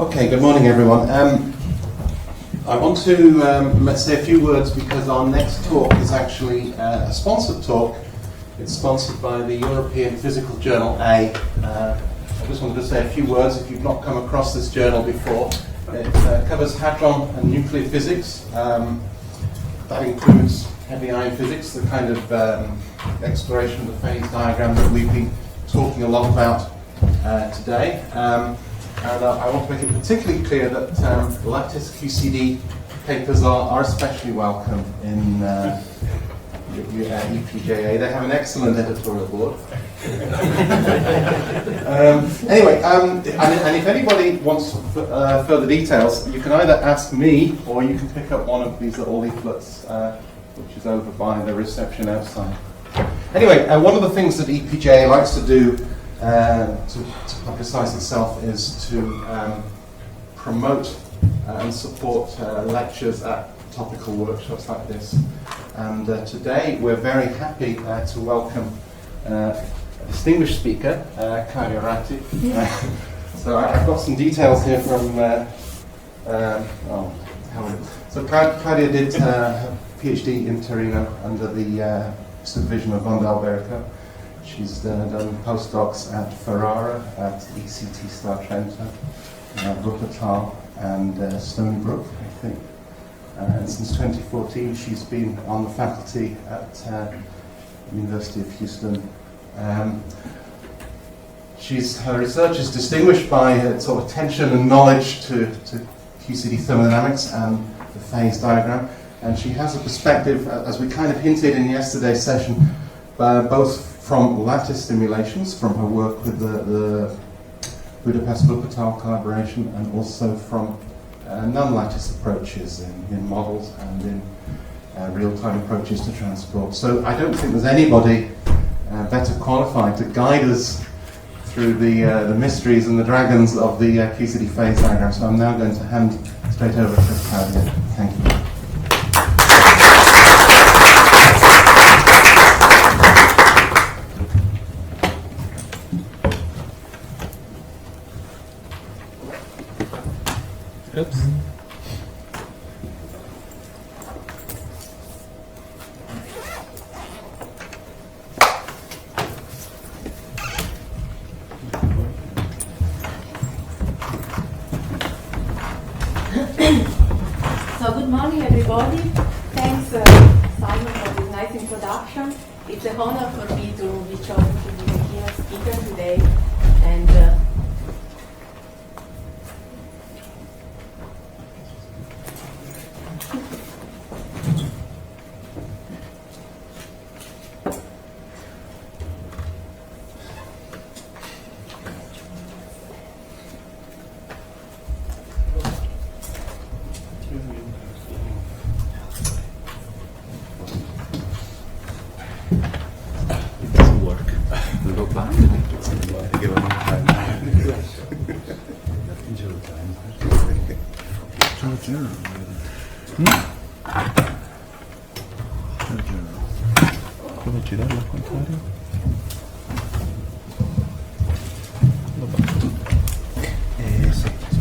Okay, good morning everyone. I want to say a few words because our next talk is actually a sponsored talk. It's sponsored by the European Physical Journal A. I just wanted to say a few words if you've not come across this journal before. It covers hadron and nuclear physics. That includes heavy ion physics, the kind of exploration of the phase diagram that we've been talking a lot about today. And I want to make it particularly clear that Lattice QCD papers are especially welcome in EPJA. They have an excellent editorial board. Anyway, and if anybody wants further details, you can either ask me or you can pick up one of these little leaflets, which is over by the reception outside. Anyway, one of the things that EPJA likes to do to publicise itself is to promote and support lectures at topical workshops like this. And today we're very happy to welcome a distinguished speaker, Claudia Ratti. So I've got some details here from So Claudia did her PhD in Torino under the supervision of von Dalberco. She's done postdocs at Ferrara, at ECT Star Trento, Wuppertal, and Stony Brook, I think. And since 2014, she's been on the faculty at the University of Houston. Her research is distinguished by sort of attention and knowledge to QCD thermodynamics and the phase diagram. And she has a perspective, as we kind of hinted in yesterday's session, both from lattice simulations, from her work with the Budapest-Wuppertal collaboration, and also from non-lattice approaches in models and in real-time approaches to transport. So I don't think there's anybody better qualified to guide us through the mysteries and the dragons of the QCD phase diagram. So I'm now going to hand straight over to Claudia. Thank you. Oops. So good morning everybody. Thanks Simon for this nice introduction. It's an honor for me to be chosen to be the keynote speaker today. And Come girarlo al contrario?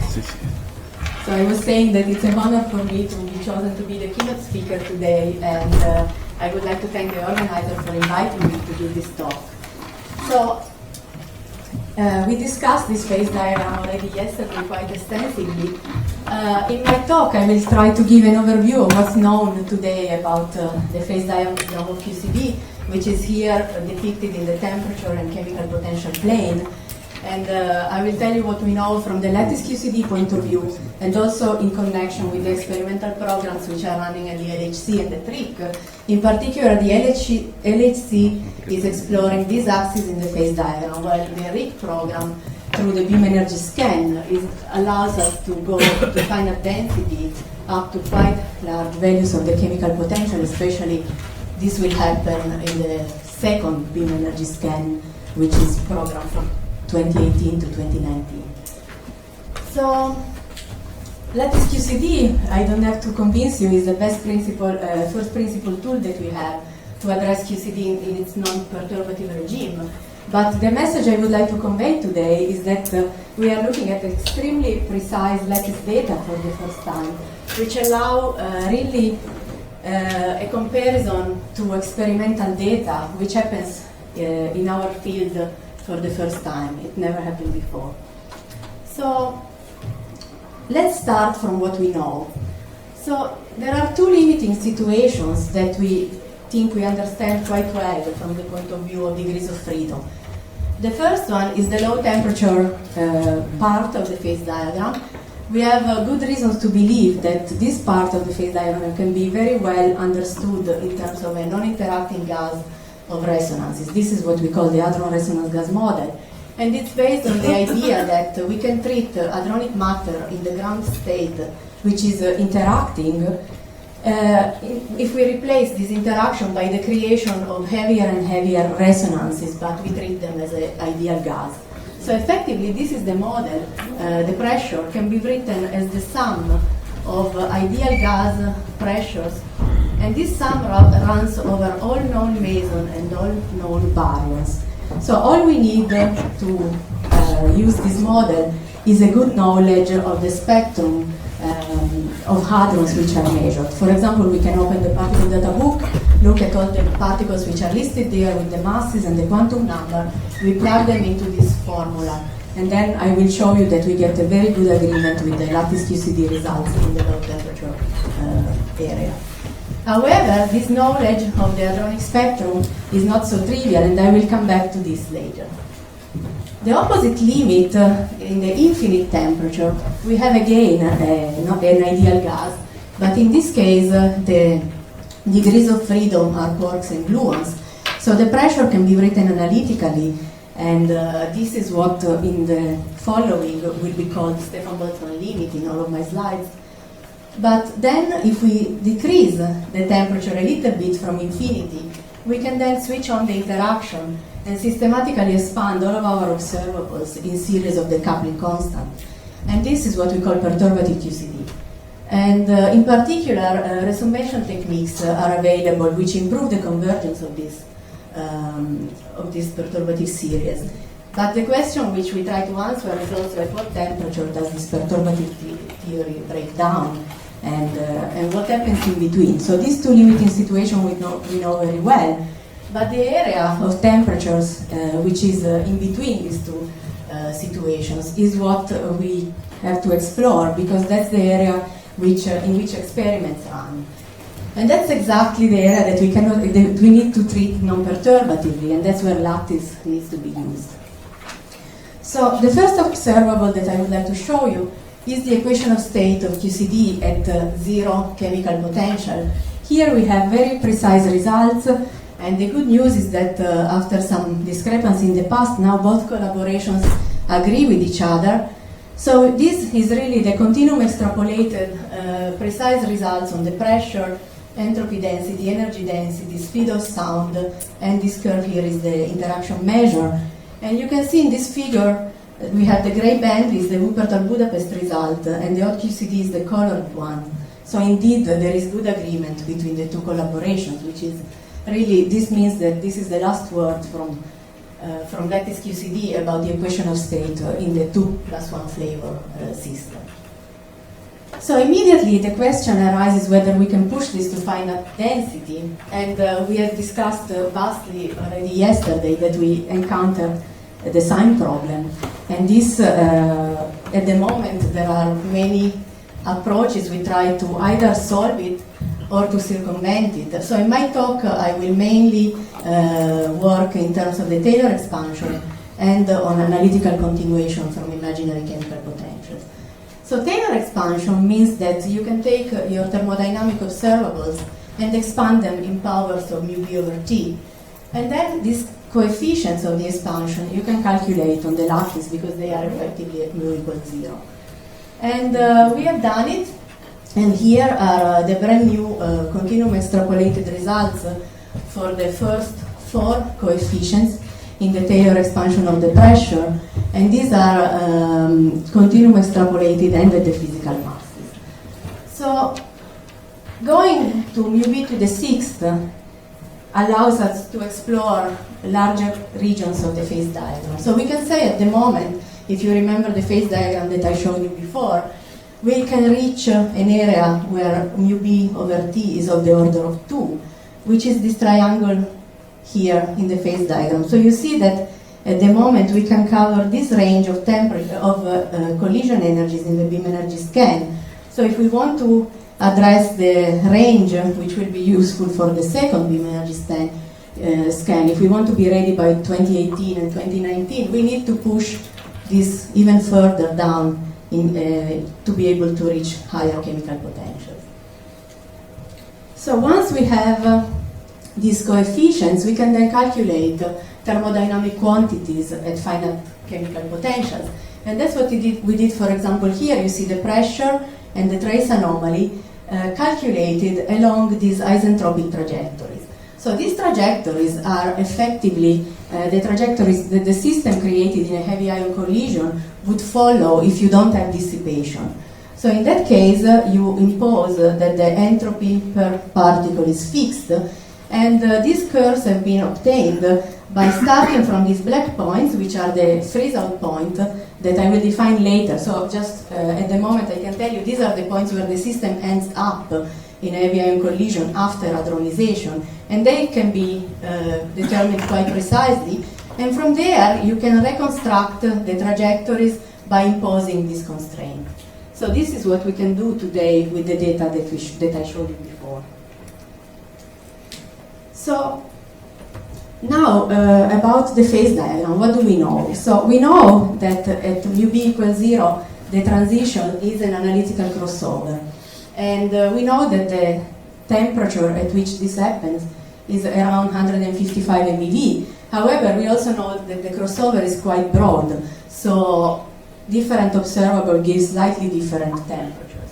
Sì. So I was saying that it's an honor for me to be chosen to be the keynote speaker today, and I would like to thank the organizer for inviting me to give this talk. So we discussed this phase diagram already yesterday quite extensively. In my talk, I will try to give an overview of what's known today about the phase diagram of QCD, which is here depicted in the temperature and chemical potential plane. And I will tell you what we know from the Lattice QCD point of view, and also in connection with the experimental programs which are running at the LHC and the TRIC. In particular, the LHC is exploring this axis in the phase diagram, while the RIC program, through the beam energy scan, allows us to go to finer density up to quite large values of the chemical potential, especially this will happen in the second beam energy scan, which is programmed from 2018 to 2019. So, Lattice QCD, I don't have to convince you, is the best principle, first principle tool that we have to address QCD in its non-perturbative regime. But the message I would like to convey today is that we are looking at extremely precise lattice data for the first time, which allow really a comparison to experimental data, which happens in our field for the first time. It never happened before. So let's start from what we know. So there are two limiting situations that we think we understand quite well from the point of view of degrees of freedom. The first one is the low temperature part of the phase diagram. We have good reasons to believe that this part of the phase diagram can be very well understood in terms of a non-interacting gas of resonances. This is what we call the Hadron resonance gas model. And it's based on the idea that we can treat hadronic matter in the ground state, which is interacting, if we replace this interaction by the creation of heavier and heavier resonances, but we treat them as an ideal gas. So effectively, this is the model. The pressure can be written as the sum of ideal gas pressures, and this sum runs over all known meson and all known baryons. So all we need to use this model is a good knowledge of the spectrum of hadrons which are measured. For example, we can open the particle data book, look at all the particles which are listed there with the masses and the quantum number. We plug them into this formula, and then I will show you that we get a very good agreement with the Lattice QCD results in the low temperature area. However, this knowledge of the hadronic spectrum is not so trivial, and I will come back to this later. The opposite limit in the infinite temperature, we have again not an ideal gas, but in this case the degrees of freedom are quarks and gluons. So the pressure can be written analytically, and this is what in the following will be called Stefan Boltzmann limit in all of my slides. But then if we decrease the temperature a little bit from infinity, we can then switch on the interaction and systematically expand all of our observables in series of decoupling constant. And this is what we call perturbative QCD. And in particular, resummation techniques are available which improve the convergence of this perturbative series. But the question which we try to answer is also at what temperature does this perturbative theory break down, and what happens in between. So these two limiting situations we know very well, but the area of temperatures which is in between these two situations is what we have to explore, because that's the area in which experiments run. And that's exactly the area that we need to treat non-perturbatively, and that's where lattice needs to be used. So the first observable that I would like to show you is the equation of state of QCD at zero chemical potential. Here we have very precise results, and the good news is that after some discrepancy in the past, now both collaborations agree with each other. So this is really the continuum extrapolated precise results on the pressure, entropy density, energy density, speed of sound, and this curve here is the interaction measure. And you can see in this figure, we have the gray band is the Wuppertal-Budapest result, and the odd QCD is the colored one. So indeed, there is good agreement between the two collaborations, which is really, this means that this is the last word from Lattice QCD about the equation of state in the 2+1 flavor system. So immediately the question arises whether we can push this to finite density, and we have discussed vastly already yesterday that we encountered the sign problem, and this at the moment there are many approaches. We try to either solve it or to circumvent it. So in my talk I will mainly work in terms of the Taylor expansion and on analytical continuation from imaginary chemical potentials. So Taylor expansion means that you can take your thermodynamic observables and expand them in powers of mu b over t, and then these coefficients of the expansion you can calculate on the lattice because they are effectively at mu equals 0. And we have done it, and here are the brand new continuum extrapolated results for the first 4 coefficients in the Taylor expansion of the pressure, and these are continuum extrapolated and at the physical masses. So going to mu b to the 6th, allows us to explore larger regions of the phase diagram. So we can say at the moment, if you remember the phase diagram that I showed you before, we can reach an area where mu b over t is of the order of 2, which is this triangle here in the phase diagram. So you see that at the moment we can cover this range of collision energies in the beam energy scan. So if we want to address the range, which will be useful for the second beam energy scan, if we want to be ready by 2018 and 2019, we need to push this even further down to be able to reach higher chemical potentials. So once we have these coefficients, we can then calculate thermodynamic quantities at finite chemical potentials. And that's what we did, for example, here you see the pressure and the trace anomaly calculated along these isentropic trajectories. So these trajectories are effectively the trajectories that the system created in a heavy ion collision would follow if you don't have dissipation. So in that case, you impose that the entropy per particle is fixed, and these curves have been obtained by starting from these black points, which are the freeze-out point that I will define later. So just at the moment I can tell you these are the points where the system ends up in a heavy ion collision after hadronization, and they can be determined quite precisely. And from there you can reconstruct the trajectories by imposing this constraint. So this is what we can do today with the data that I showed you before. So now about the phase diagram, what do we know? So we know that at mu b equals 0, the transition is an analytical crossover. And we know that the temperature at which this happens is around 155 MeV. However, we also know that the crossover is quite broad. So different observable gives slightly different temperatures.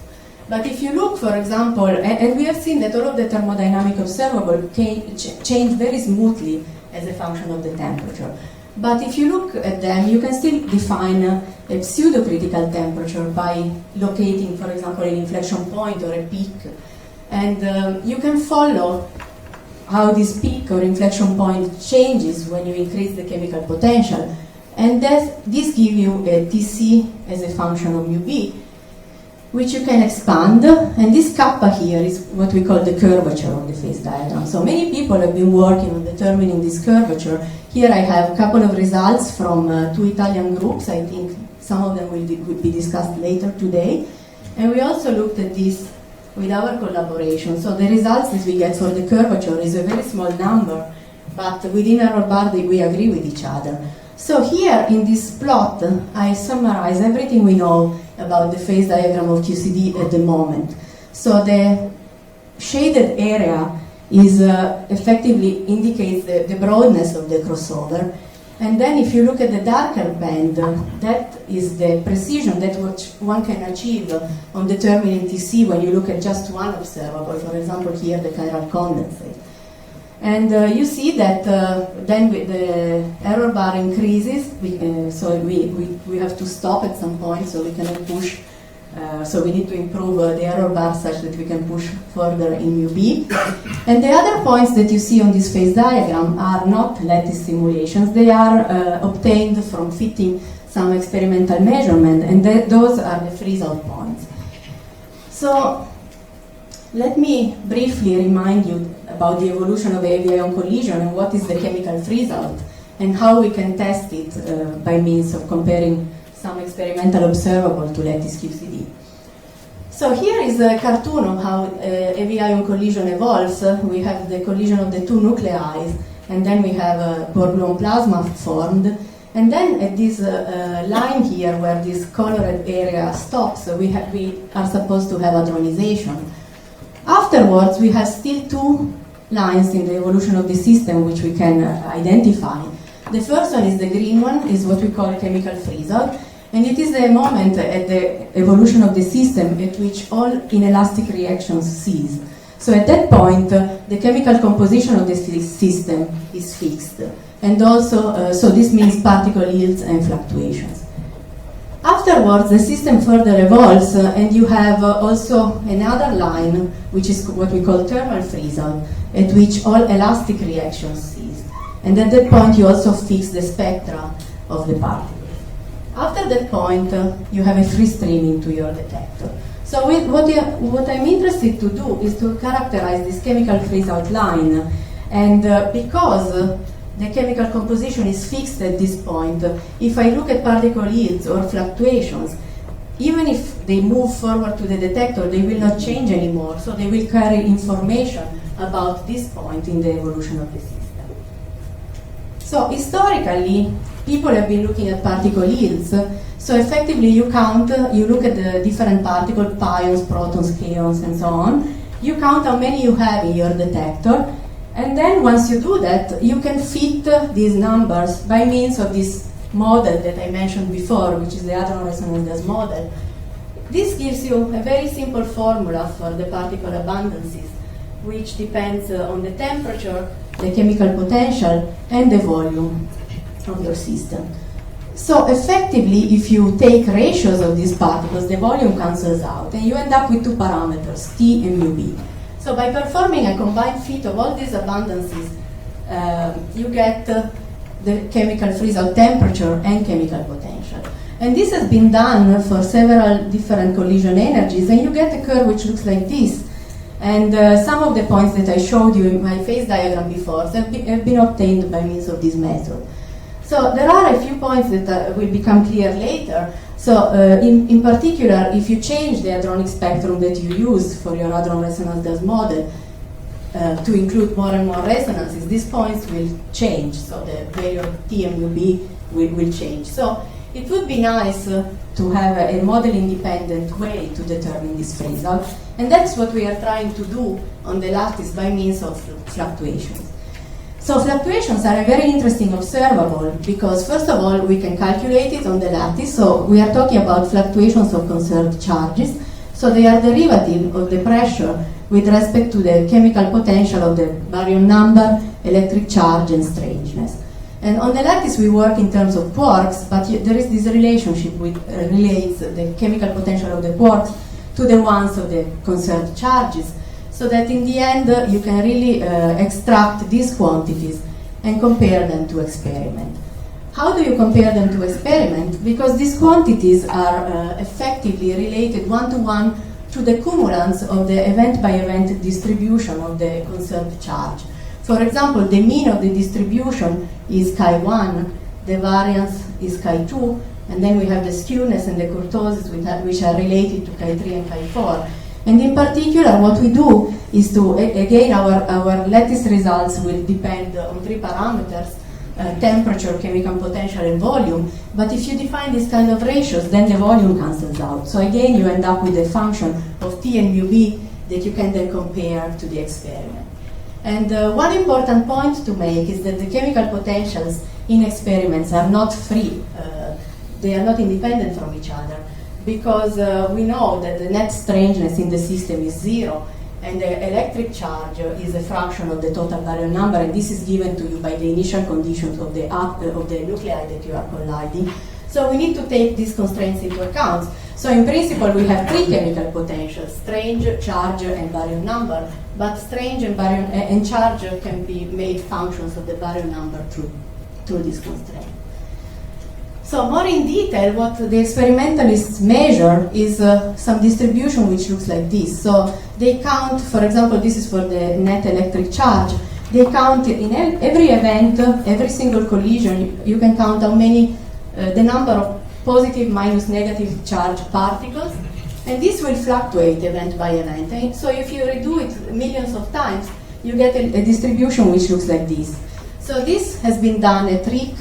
But if you look, for example, and we have seen that all of the thermodynamic observable change very smoothly as a function of the temperature. But if you look at them, you can still define a pseudo-critical temperature by locating, for example, an inflection point or a peak. And you can follow how this peak or inflection point changes when you increase the chemical potential. And this gives you a Tc as a function of mu b, which you can expand. And this kappa here is what we call the curvature of the phase diagram. So many people have been working on determining this curvature. Here I have a couple of results from 2 Italian groups. I think some of them will be discussed later today. And we also looked at this with our collaboration. So the results that we get for the curvature is a very small number, but within error bar we agree with each other. So here in this plot, I summarize everything we know about the phase diagram of QCD at the moment. So the shaded area is effectively indicates the broadness of the crossover. And then if you look at the darker band, that is the precision that one can achieve on determining Tc when you look at just one observable, for example here the chiral condensate. And you see that then the error bar increases, so we have to stop at some point, so we cannot push, so we need to improve the error bar such that we can push further in mu b. And the other points that you see on this phase diagram are not lattice simulations, they are obtained from fitting some experimental measurement, and those are the freeze-out points. So let me briefly remind you about the evolution of a heavy ion collision and what is the chemical freeze-out and how we can test it by means of comparing some experimental observable to Lattice QCD. So here is a cartoon of how heavy ion collision evolves. We have the collision of the two nuclei, and then we have a Bohr-Gluon plasma formed. And then at this line here, where this colored area stops, we are supposed to have hadronization. Afterwards, we have still two lines in the evolution of the system which we can identify. The first one is the green one, is what we call chemical freeze-out, and it is the moment at the evolution of the system at which all inelastic reactions cease. So at that point, the chemical composition of the system is fixed, and also, so this means particle yields and fluctuations. Afterwards, the system further evolves, and you have also another line, which is what we call thermal freeze-out, at which all elastic reactions cease. And at that point, you also fix the spectra of the particles. After that point, you have a free streaming to your detector. So what I'm interested to do is to characterize this chemical freeze-out line. And because the chemical composition is fixed at this point, if I look at particle yields or fluctuations, even if they move forward to the detector, they will not change anymore, so they will carry information about this point in the evolution of the system. So historically, people have been looking at particle yields. So effectively, you look at the different particles, pions, protons, kaons, and so on. You count how many you have in your detector, and then once you do that, you can fit these numbers by means of this model that I mentioned before, which is the Hadron resonance gas model. This gives you a very simple formula for the particle abundances, which depends on the temperature, the chemical potential, and the volume of your system. So effectively, if you take ratios of these particles, the volume cancels out, and you end up with two parameters, T and UV. So by performing a combined fit of all these abundances, you get the chemical freeze-out temperature and chemical potential. And this has been done for several different collision energies, and you get a curve which looks like this. And some of the points that I showed you in my phase diagram before have been obtained by means of this method. So there are a few points that will become clear later. So in particular, if you change the hadronic spectrum that you use for your Hadron resonance gas model to include more and more resonances, these points will change. So the value of T and UB will change. So it would be nice to have a model-independent way to determine this phase-out. And that's what we are trying to do on the lattice by means of fluctuations. So fluctuations are a very interesting observable because, first of all, we can calculate it on the lattice. So we are talking about fluctuations of conserved charges. So they are derivative of the pressure with respect to the chemical potential of the baryon number, electric charge, and strangeness. And on the lattice, we work in terms of quarks, but there is this relationship which relates the chemical potential of the quarks to the ones of the conserved charges, so that in the end, you can really extract these quantities and compare them to experiment. How do you compare them to experiment? Because these quantities are effectively related one-to-one to the cumulants of the event-by-event distribution of the conserved charge. For example, the mean of the distribution is chi1, the variance is chi2, and then we have the skewness and the kurtosis which are related to chi3 and chi4. And in particular, what we do is to, again, our lattice results will depend on three parameters, temperature, chemical potential, and volume. But if you define these kind of ratios, then the volume cancels out. So again, you end up with a function of T and UV that you can then compare to the experiment. And one important point to make is that the chemical potentials in experiments are not free. They are not independent from each other, because we know that the net strangeness in the system is zero, and the electric charge is a fraction of the total baryon number, and this is given to you by the initial conditions of the nuclei that you are colliding. So we need to take these constraints into account. So in principle, we have three chemical potentials: strange, charge, and baryon number. But strange and charge can be made functions of the baryon number through this constraint. So more in detail, what the experimentalists measure is some distribution which looks like this. So they count, for example, this is for the net electric charge. They count in every event, every single collision, you can count how many, the number of positive minus negative charge particles, and this will fluctuate event by event. And so if you redo it millions of times, you get a distribution which looks like this. So this has been done a trick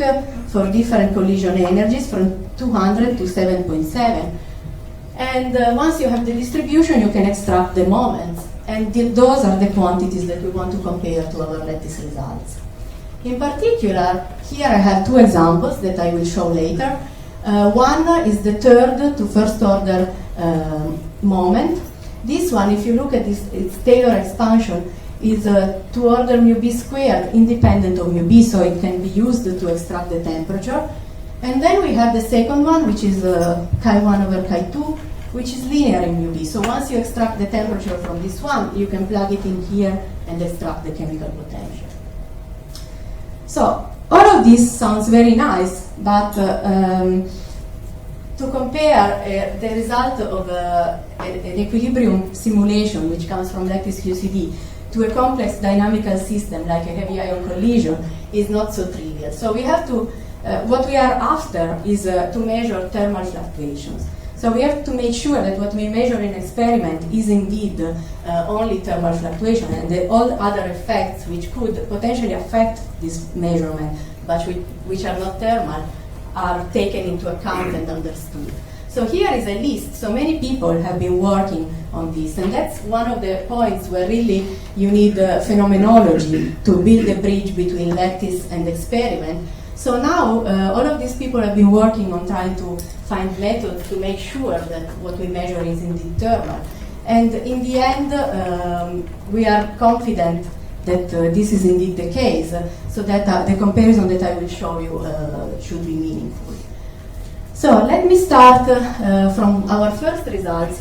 for different collision energies from 200 to 7.7. And once you have the distribution, you can extract the moments. And those are the quantities that we want to compare to our lattice results. In particular, here I have two examples that I will show later. One is the third to first order moment. This one, if you look at this, its Taylor expansion, is 2 order mu b squared independent of mu b, so it can be used to extract the temperature. And then we have the second one, which is Chi1 over Chi2, which is linear in UV. So once you extract the temperature from this one, you can plug it in here and extract the chemical potential. So all of this sounds very nice, but to compare the result of an equilibrium simulation, which comes from Lattice QCD, to a complex dynamical system like a heavy ion collision is not so trivial. So we have to, what we are after is to measure thermal fluctuations. So we have to make sure that what we measure in experiment is indeed only thermal fluctuation, and that all other effects which could potentially affect this measurement, but which are not thermal, are taken into account and understood. So here is a list. So many people have been working on this, and that's one of the points where really you need phenomenology to build a bridge between lattice and experiment. So now all of these people have been working on trying to find methods to make sure that what we measure is indeed thermal. And in the end, we are confident that this is indeed the case, so that the comparison that I will show you should be meaningful. So let me start from our first results.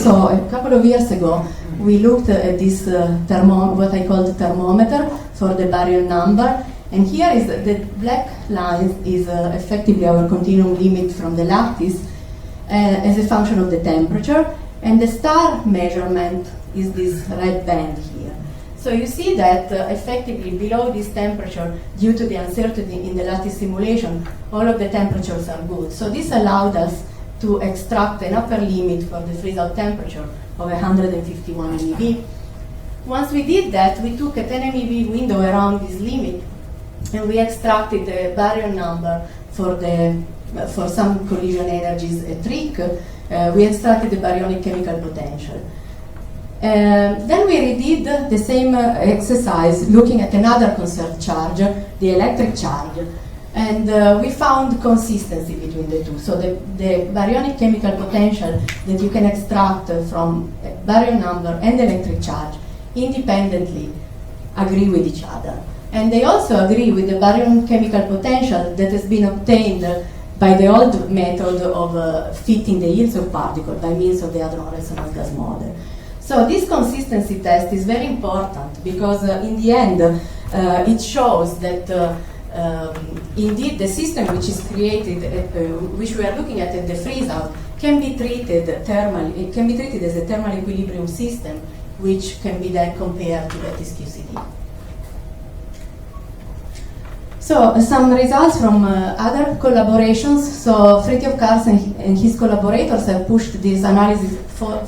So a couple of years ago, we looked at this what I call the thermometer for the baryon number. And here is the black line is effectively our continuum limit from the lattice as a function of the temperature. And the star measurement is this red band here. So you see that effectively below this temperature, due to the uncertainty in the lattice simulation, all of the temperatures are good. So this allowed us to extract an upper limit for the freeze-out temperature of 151 MeV. Once we did that, we took a 10 MeV window around this limit, and we extracted the baryon number for some collision energies, a trick. We extracted the baryonic chemical potential. Then we redid the same exercise looking at another conserved charge, the electric charge, and we found consistency between the two. So the baryonic chemical potential that you can extract from a baryon number and electric charge independently agree with each other. And they also agree with the baryon chemical potential that has been obtained by the old method of fitting the yields of particles by means of the Hadron resonance gas model. So this consistency test is very important because in the end it shows that indeed the system which is created, which we are looking at the freeze-out, can be treated thermally. It can be treated as a thermal equilibrium system, which can be then compared to Lattice QCD. So some results from other collaborations. So Fritjof Carlsen and his collaborators have pushed this analysis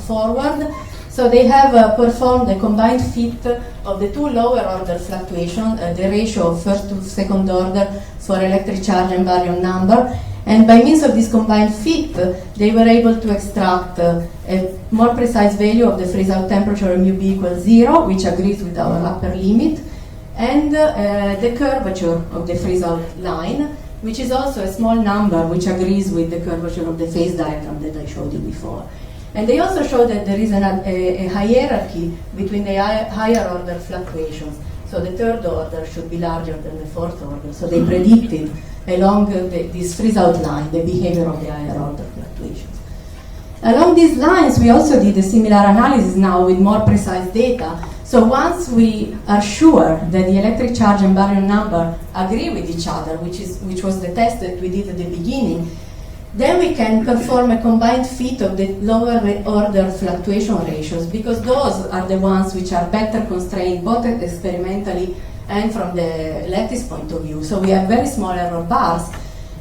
forward. So they have performed a combined fit of the two lower order fluctuations, the ratio of first to second order for electric charge and baryon number. And by means of this combined fit, they were able to extract a more precise value of the freeze-out temperature mu b equals 0, which agrees with our upper limit, and the curvature of the freeze-out line, which is also a small number which agrees with the curvature of the phase diagram that I showed you before. And they also show that there is a hierarchy between the higher order fluctuations. So the third order should be larger than the fourth order. So they predicted along this freeze-out line the behavior of the higher order fluctuations. Along these lines, we also did a similar analysis now with more precise data. So once we are sure that the electric charge and baryon number agree with each other, which was the test that we did at the beginning, then we can perform a combined fit of the lower order fluctuation ratios, because those are the ones which are better constrained both experimentally and from the lattice point of view. So we have very small error bars.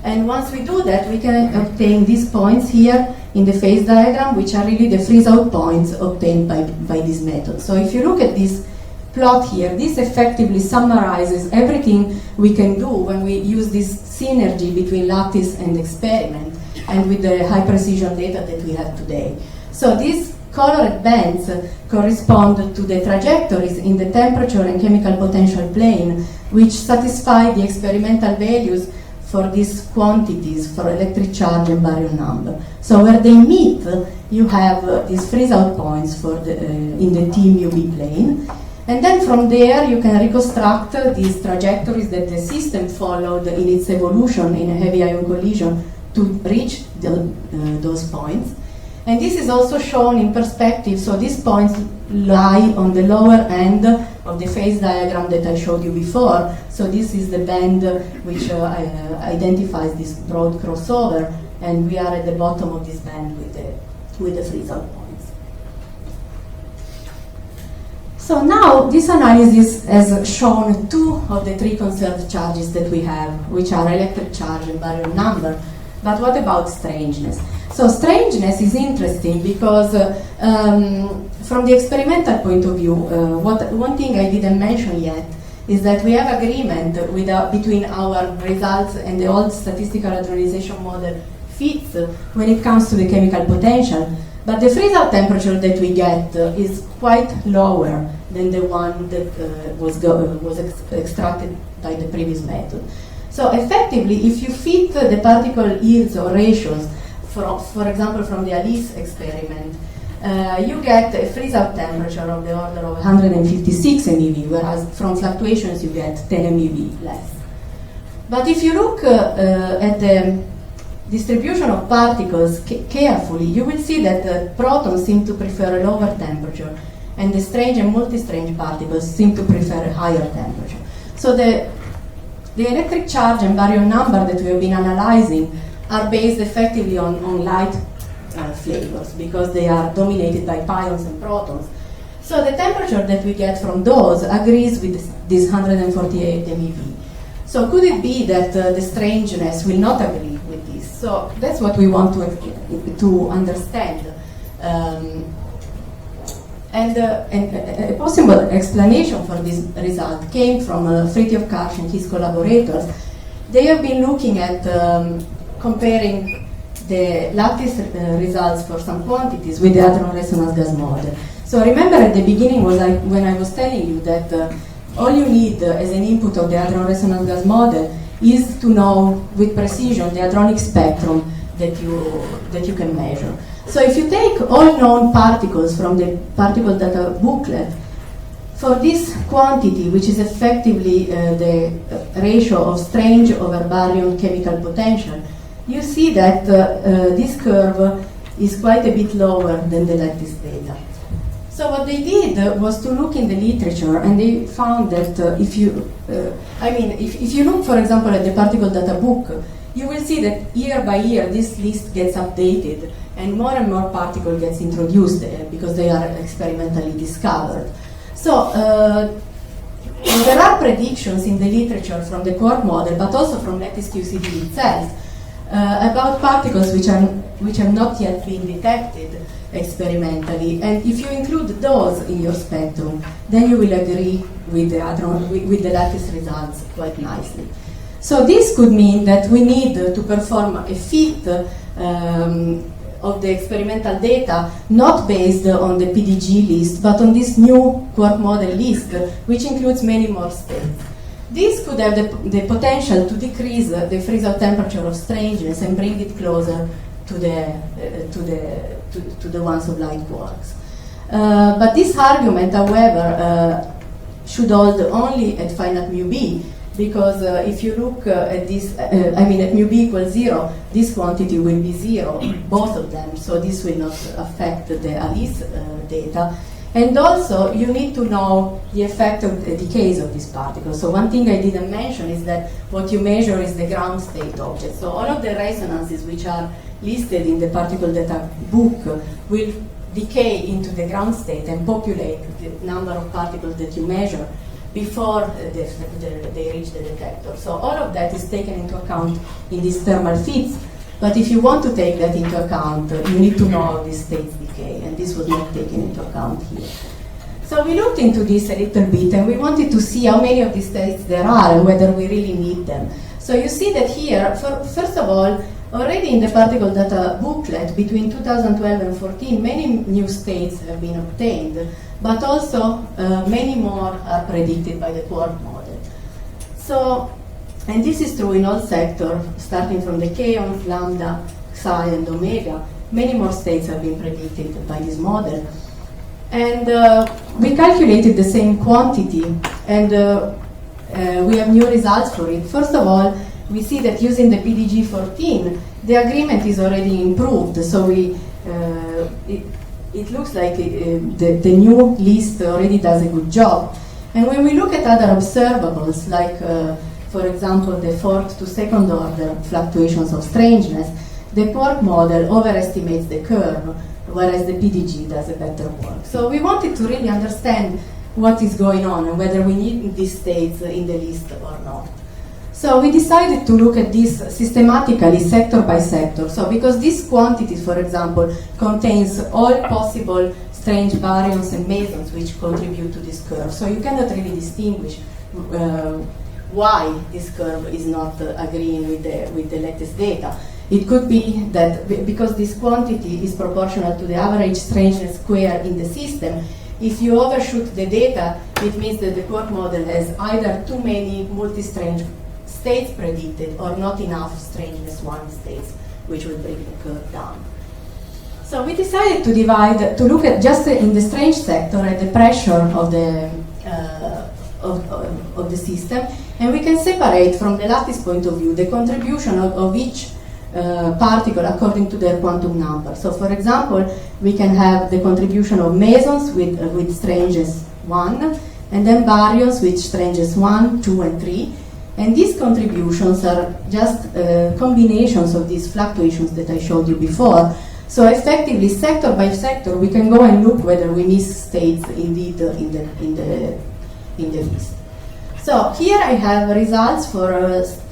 And once we do that, we can obtain these points here in the phase diagram, which are really the freeze-out points obtained by this method. So if you look at this plot here, this effectively summarizes everything we can do when we use this synergy between lattice and experiment, and with the high precision data that we have today. So these colored bands correspond to the trajectories in the temperature and chemical potential plane, which satisfy the experimental values for these quantities for electric charge and baryon number. So where they meet, you have these freeze-out points for in the T mu B plane. And then from there you can reconstruct these trajectories that the system followed in its evolution in a heavy ion collision to reach those points. And this is also shown in perspective, so these points lie on the lower end of the phase diagram that I showed you before. So this is the band which identifies this broad crossover, and we are at the bottom of this band with the freeze-out points. So now this analysis has shown two of the three conserved charges that we have, which are electric charge and baryon number. But what about strangeness? So strangeness is interesting because from the experimental point of view, one thing I didn't mention yet is that we have agreement between our results and the old statistical hadronization model fits when it comes to the chemical potential, but the freeze-out temperature that we get is quite lower than the one that was extracted by the previous method. So effectively, if you fit the particle yields or ratios, for example, from the Alice experiment, you get a freeze-out temperature of the order of 156 MeV, whereas from fluctuations you get 10 MeV less. But if you look at the distribution of particles carefully, you will see that the protons seem to prefer a lower temperature, and the strange and multi-strange particles seem to prefer a higher temperature. So the electric charge and baryon number that we have been analyzing are based effectively on light flavors because they are dominated by pions and protons. So the temperature that we get from those agrees with this 148 MeV. So could it be that the strangeness will not agree with this? So that's what we want to understand. And a possible explanation for this result came from Fritjof Karsh and his collaborators. They have been looking at comparing the lattice results for some quantities with the Hadron resonance gas model. So remember at the beginning when I was telling you that all you need as an input of the Hadron resonance gas model is to know with precision the hadronic spectrum that you can measure. So if you take all known particles from the particle data booklet, for this quantity, which is effectively the ratio of strange over baryon chemical potential, you see that this curve is quite a bit lower than the lattice data. So what they did was to look in the literature, and they found that if you look, for example, at the particle data book, you will see that year by year this list gets updated, and more particles gets introduced because they are experimentally discovered. So there are predictions in the literature from the quark model, but also from Lattice QCD itself, about particles which have not yet been detected experimentally, and if you include those in your spectrum, then you will agree with the lattice results quite nicely. So this could mean that we need to perform a fit of the experimental data, not based on the PDG list, but on this new quark model list, which includes many more states. This could have the potential to decrease the freeze-out temperature of strangeness and bring it closer to the ones of light quarks. But this argument, however, should hold only at finite mu b, because if you look at this, at mu b equals 0, this quantity will be 0, both of them, so this will not affect the Alice data. And also, you need to know the effect of the decays of these particles. So one thing I didn't mention is that what you measure is the ground state object. So all of the resonances which are listed in the particle data book will decay into the ground state and populate the number of particles that you measure before they reach the detector. So all of that is taken into account in these thermal fits. But if you want to take that into account, you need to know how these states decay, and this was not taken into account here. So we looked into this a little bit, and we wanted to see how many of these states there are and whether we really need them. So you see that here, first of all, already in the particle data booklet, between 2012 and 2014, many new states have been obtained, but also many more are predicted by the quark model. So, and this is true in all sectors, starting from the Kaon, lambda, psi, and omega. Many more states have been predicted by this model. And we calculated the same quantity, and we have new results for it. First of all, we see that using the PDG-14, the agreement is already improved. So it looks like the new list already does a good job. And when we look at other observables, like for example the fourth to second order fluctuations of strangeness, the quark model overestimates the curve, whereas the PDG does a better work. So we wanted to really understand what is going on and whether we need these states in the list or not. So we decided to look at this systematically, sector by sector. So because this quantity, for example, contains all possible strange baryons and mesons which contribute to this curve. So you cannot really distinguish why this curve is not agreeing with the latest data. It could be that because this quantity is proportional to the average strangeness square in the system, if you overshoot the data, it means that the quark model has either too many multi-strange states predicted or not enough strangeness 1 states, which will bring the curve down. So we decided to look at just in the strange sector at the pressure of the system, and we can separate from the lattice point of view the contribution of each particle according to their quantum number. So for example, we can have the contribution of mesons with strangeness 1, and then baryons with strangeness 1, 2, and 3. And these contributions are just combinations of these fluctuations that I showed you before. So effectively, sector by sector, we can go and look whether we miss states indeed in the list. So here I have results for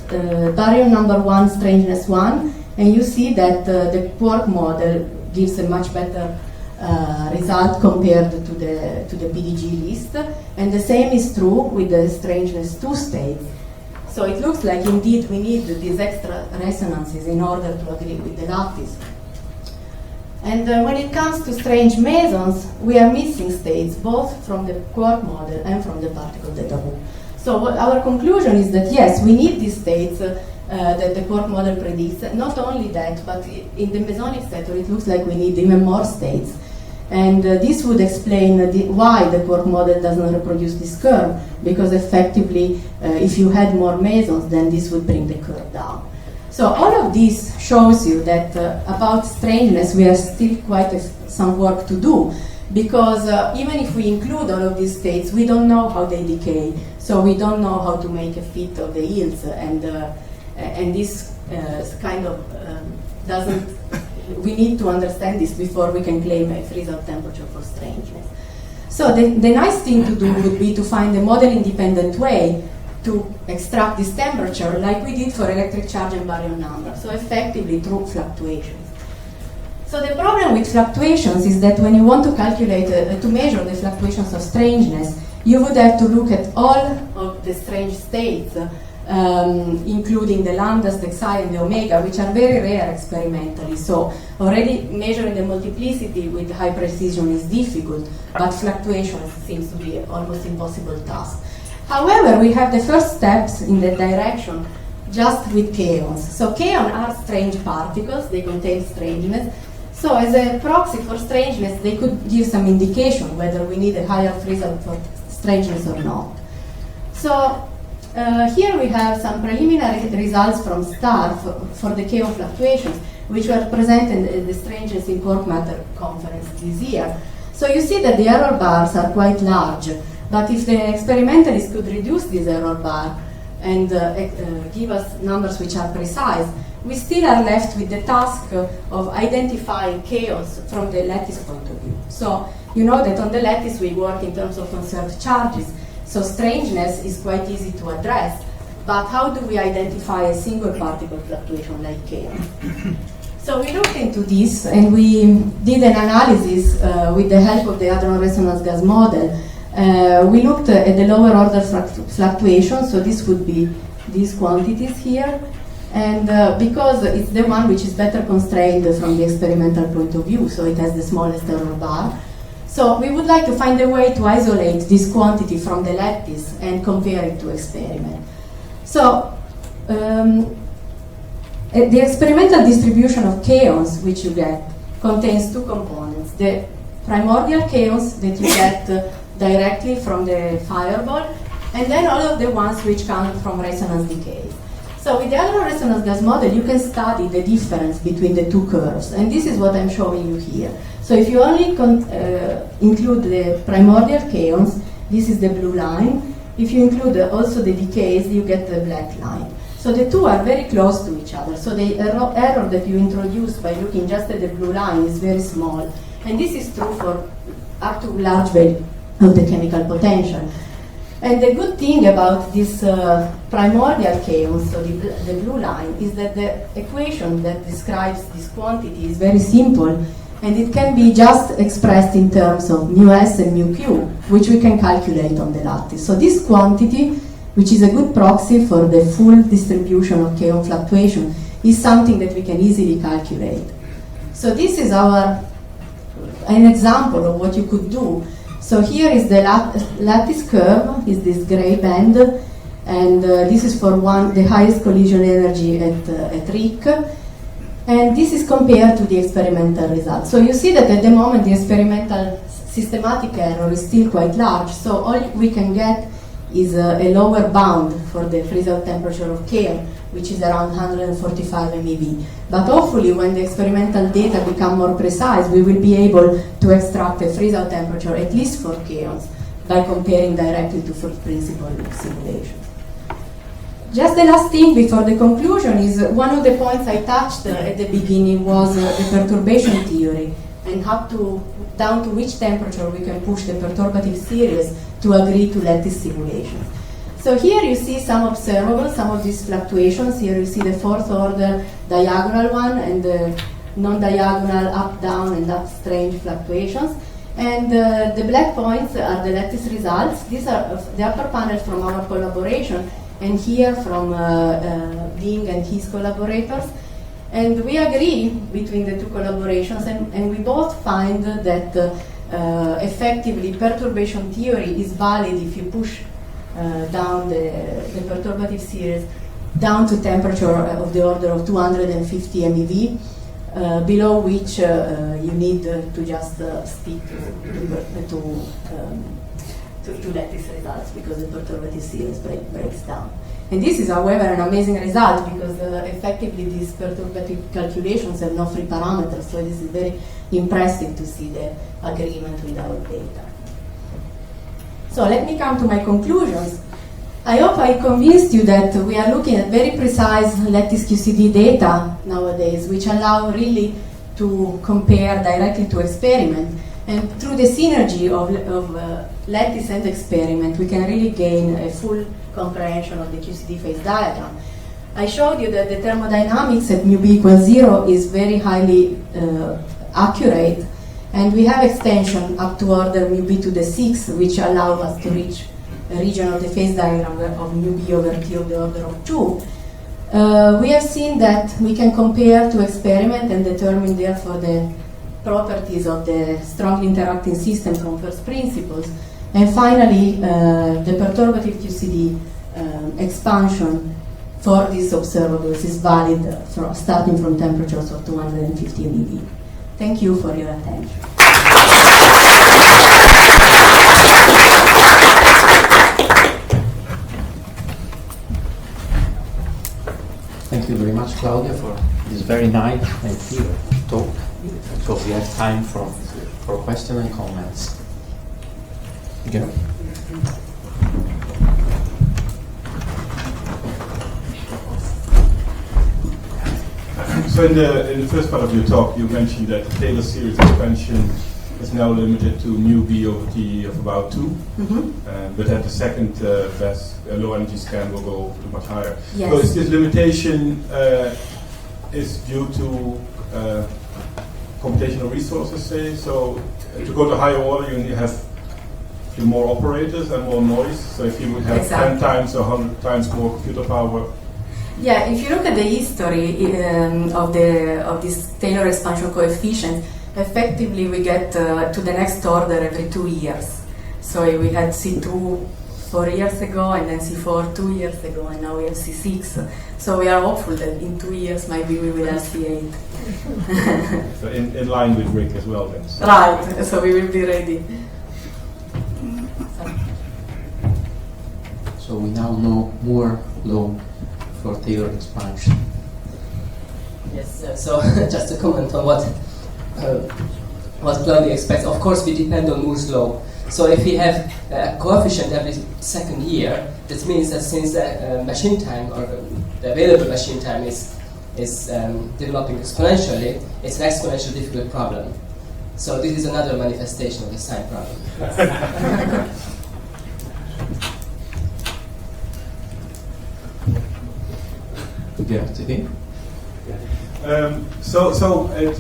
baryon number 1, strangeness 1, and you see that the quark model gives a much better result compared to the PDG list, and the same is true with the strangeness 2 states. So it looks like indeed we need these extra resonances in order to agree with the lattice. And when it comes to strange mesons, we are missing states both from the quark model and from the particle data book. So our conclusion is that yes, we need these states that the quark model predicts. Not only that, but in the mesonic sector, it looks like we need even more states. And this would explain why the quark model does not reproduce this curve, because effectively, if you had more mesons, then this would bring the curve down. So all of this shows you that about strangeness, we have still quite some work to do, because even if we include all of these states, we don't know how they decay. So we don't know how to make a fit of the yields, and this kind of doesn't. We need to understand this before we can claim a freeze-out temperature for strangeness. So the nice thing to do would be to find a model-independent way to extract this temperature, like we did for electric charge and baryon number, so effectively through fluctuations. So the problem with fluctuations is that when you want to calculate, to measure the fluctuations of strangeness, you would have to look at all of the strange states, including the lambdas, the xi, and the omega, which are very rare experimentally. So already measuring the multiplicity with high precision is difficult, but fluctuations seems to be an almost impossible task. However, we have the first steps in that direction just with kaons. So kaon are strange particles, they contain strangeness. So as a proxy for strangeness, they could give some indication whether we need a higher freeze-out for strangeness or not. So here we have some preliminary results from STAR for the kaon fluctuations, which were presented at the Strangeness in Quark Matter conference this year. So you see that the error bars are quite large, but if the experimentalists could reduce this error bar and give us numbers which are precise, we still are left with the task of identifying chaos from the lattice point of view. So you know that on the lattice we work in terms of conserved charges, so strangeness is quite easy to address, but how do we identify a single particle fluctuation like kaon? So we looked into this and we did an analysis with the help of the Hadron resonance gas model. We looked at the lower order fluctuations, so this would be these quantities here, and because it's the one which is better constrained from the experimental point of view, so it has the smallest error bar. So we would like to find a way to isolate this quantity from the lattice and compare it to experiment. So the experimental distribution of kaons, which you get, contains two components. The primordial chaos that you get directly from the fireball, and then all of the ones which come from resonance decay. So with the Hadron resonance gas model, you can study the difference between the two curves, and this is what I'm showing you here. So if you only include the primordial chaos, this is the blue line. If you include also the decays, you get the black line. So the two are very close to each other. So the error that you introduce by looking just at the blue line is very small. And this is true for up to large value of the chemical potential. And the good thing about this primordial chaos, so the blue line, is that the equation that describes this quantity is very simple, and it can be just expressed in terms of mu s and mu q, which we can calculate on the lattice. So this quantity, which is a good proxy for the full distribution of Kaon fluctuation, is something that we can easily calculate. So this is an example of what you could do. So here is the lattice curve, is this gray band, and this is for the highest collision energy at RIC, and this is compared to the experimental result. So you see that at the moment the experimental systematic error is still quite large, so all we can get is a lower bound for the freeze-out temperature of Kaon, which is around 145 MeV. But hopefully when the experimental data become more precise, we will be able to extract a freeze-out temperature, at least for Kaons, by comparing directly to first principle simulations. Just the last thing before the conclusion is one of the points I touched at the beginning was the perturbation theory, and down to which temperature we can push the perturbative series to agree to lattice simulations. So here you see some observable, some of these fluctuations. Here you see the fourth order diagonal one and the non-diagonal up-down and up-strange fluctuations. And the black points are the lattice results. These are the upper panel from our collaboration, and here from Ding and his collaborators. And we agree between the two collaborations, and we both find that effectively perturbation theory is valid if you push down the perturbative series down to temperature of the order of 250 MeV, below which you need to just stick to lattice results, because the perturbative series breaks down. And this is, however, an amazing result, because effectively these perturbative calculations have no free parameters, so this is very impressive to see the agreement with our data. So let me come to my conclusions. I hope I convinced you that we are looking at very precise Lattice QCD data nowadays, which allow really to compare directly to experiment. And through the synergy of lattice and experiment, we can really gain a full comprehension of the QCD phase diagram. I showed you that the thermodynamics at mu b equals 0 is very highly accurate, and we have extension up to order mu b to the 6, which allow us to reach a region of the phase diagram of mu b over t of the order of 2. We have seen that we can compare to experiment and determine therefore the properties of the strongly interacting system from first principles. And finally, the perturbative QCD expansion for these observables is valid starting from temperatures of 250 MeV. Thank you for your attention. Thank you very much, Claudia, for this very nice and clear talk. So we have time for questions and comments. Yeah. So in the first part of your talk, you mentioned that the Taylor series expansion is now limited to mu b over t of about 2, but at the second best low energy scan will go to much higher. Yes. So is this limitation is due to computational resources, say? So to go to higher order, you have more operators and more noise. So if you would have 10 times or 100 times more computer power. Yeah, if you look at the history of this Taylor expansion coefficient, effectively we get to the next order every 2 years. So we had C2 4 years ago, and then C4 2 years ago, and now we have C6. So we are hopeful that in 2 years maybe we will have C8. So in line with Rick as well then. So. Right, so we will be ready. So we now know Moore law for Taylor expansion. Yes, so just to comment on what Claudia expects, of course we depend on Moore's law. So if we have a coefficient every second year, that means that since the machine time, or the available machine time is developing exponentially, it's an exponential difficult problem. So this is another manifestation of the sign problem.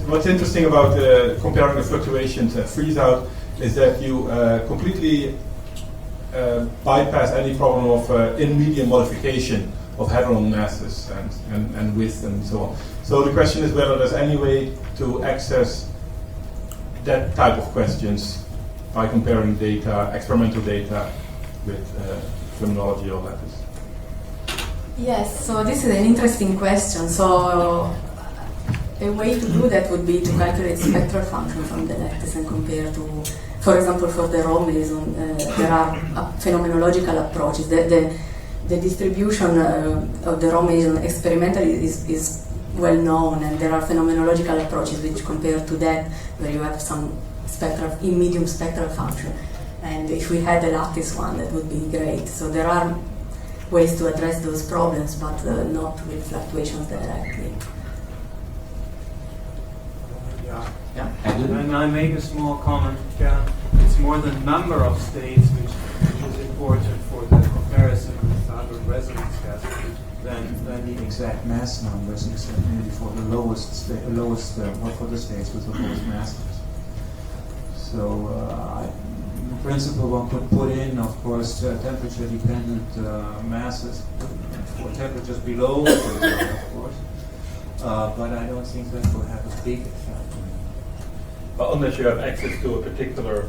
What's interesting about comparing the fluctuations at freeze-out is that you completely bypass any problem of in-medium modification of hadron masses and width and so on. So the question is whether there's any way to access that type of questions by comparing data, experimental data, with phenomenology or lattice. Yes, so this is an interesting question. So a way to do that would be to calculate spectral function from the lattice and compare to, for example, for the raw meson, there are phenomenological approaches. The distribution of the raw meson experimentally is well known, and there are phenomenological approaches which compare to that, where you have some spectral, in medium spectral function. And if we had a lattice one, that would be great. So there are ways to address those problems, but not with fluctuations directly. Yeah. And I make a small comment. It's more the number of states which is important for the comparison with Hadron resonance gas than the exact mass numbers, except maybe for the lowest for the states with the lowest masses. So in principle, one could put in, of course, temperature-dependent masses for temperatures below, of course. But I don't think that will have a big effect. Well, unless you have access to a particular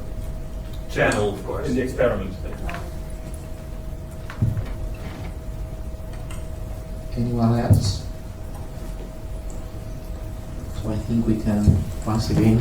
channel, of course, in the experiment. Anyone else? So I think we can once again